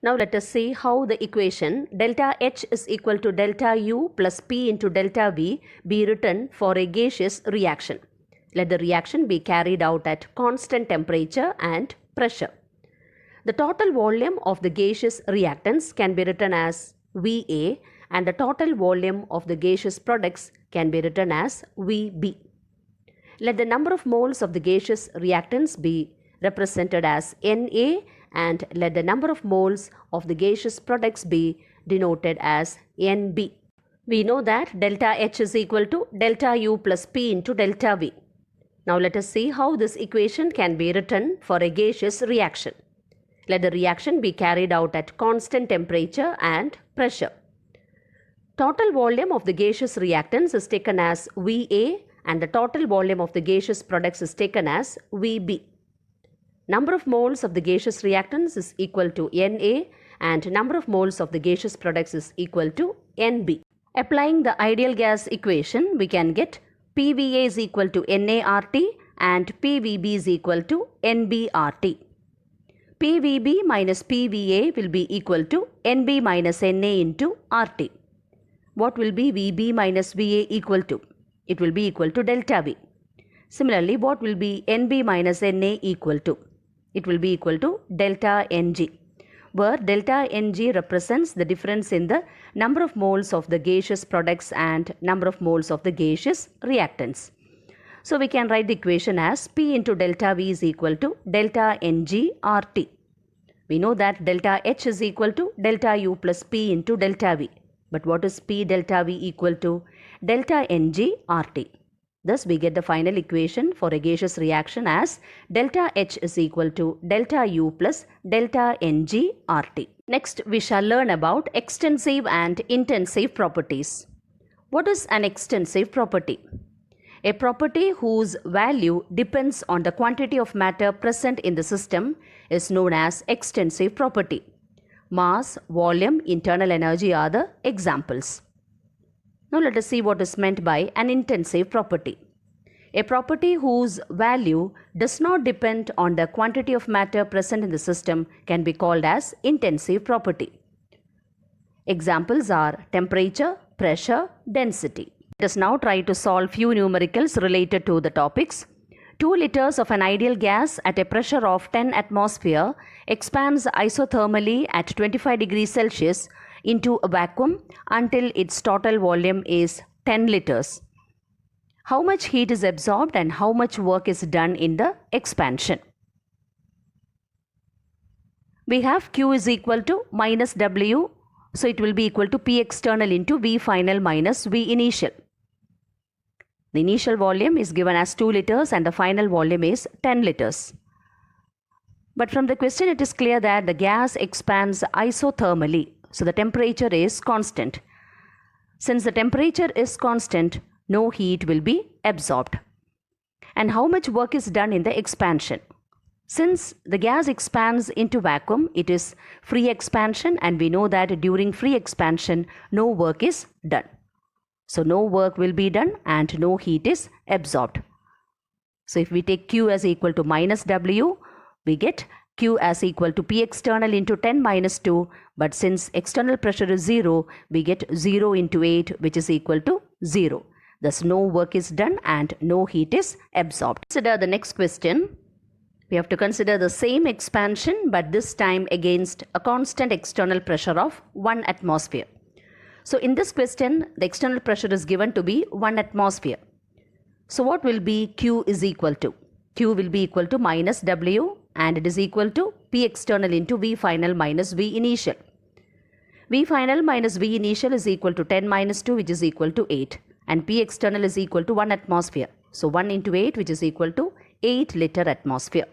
Now let us see how the equation delta H is equal to delta U plus P into delta V be written for a gaseous reaction. Let the reaction be carried out at constant temperature and pressure. The total volume of the gaseous reactants can be written as VA and the total volume of the gaseous products can be written as VB. Let the number of moles of the gaseous reactants be represented as Na and let the number of moles of the gaseous products be denoted as Nb. We know that delta H is equal to delta U plus P into delta V. Now let us see how this equation can be written for a gaseous reaction. Let the reaction be carried out at constant temperature and pressure. Total volume of the gaseous reactants is taken as Va and the total volume of the gaseous products is taken as Vb. Number of moles of the gaseous reactants is equal to Na and number of moles of the gaseous products is equal to Nb. Applying the ideal gas equation, we can get PVA is equal to NaRT and PVB is equal to NbRT. PVB minus PVA will be equal to Nb minus Na into RT. What will be Vb minus Va equal to? It will be equal to delta V. Similarly, what will be Nb minus Na equal to? It will be equal to delta Ng, where delta Ng represents the difference in the number of moles of the gaseous products and number of moles of the gaseous reactants. So we can write the equation as P into delta V is equal to delta Ng RT. We know that delta H is equal to delta U plus P into delta V. But what is P delta V equal to? Delta Ng RT. Thus we get the final equation for a gaseous reaction as delta H is equal to delta U plus delta Ng RT. Next we shall learn about extensive and intensive properties. What is an extensive property? A property whose value depends on the quantity of matter present in the system is known as extensive property. Mass, volume, internal energy are the examples. Now let us see what is meant by an intensive property. A property whose value does not depend on the quantity of matter present in the system can be called as intensive property. Examples are temperature, pressure, density. Let us now try to solve few numericals related to the topics. 2 liters of an ideal gas at a pressure of 10 atmosphere expands isothermally at 25 degrees Celsius into a vacuum until its total volume is 10 liters. How much heat is absorbed and how much work is done in the expansion? We have Q is equal to minus W, so it will be equal to P external into V final minus V initial. The initial volume is given as 2 liters and the final volume is 10 liters. But from the question it is clear that the gas expands isothermally. So the temperature is constant. Since the temperature is constant, no heat will be absorbed. And how much work is done in the expansion? Since the gas expands into vacuum, it is free expansion and we know that during free expansion, no work is done. So no work will be done and no heat is absorbed. So if we take Q as equal to minus W, we get Q as equal to P external into 10 minus 2, but since external pressure is 0, we get 0 into 8 which is equal to 0. Thus no work is done and no heat is absorbed. Consider the next question. We have to consider the same expansion but this time against a constant external pressure of 1 atmosphere. So in this question, the external pressure is given to be 1 atmosphere. So what will be Q is equal to? Q will be equal to minus W and it is equal to P external into V final minus V initial. V final minus V initial is equal to 10 minus 2 which is equal to 8 and P external is equal to 1 atmosphere. So 1 into 8 which is equal to 8 liter atmosphere.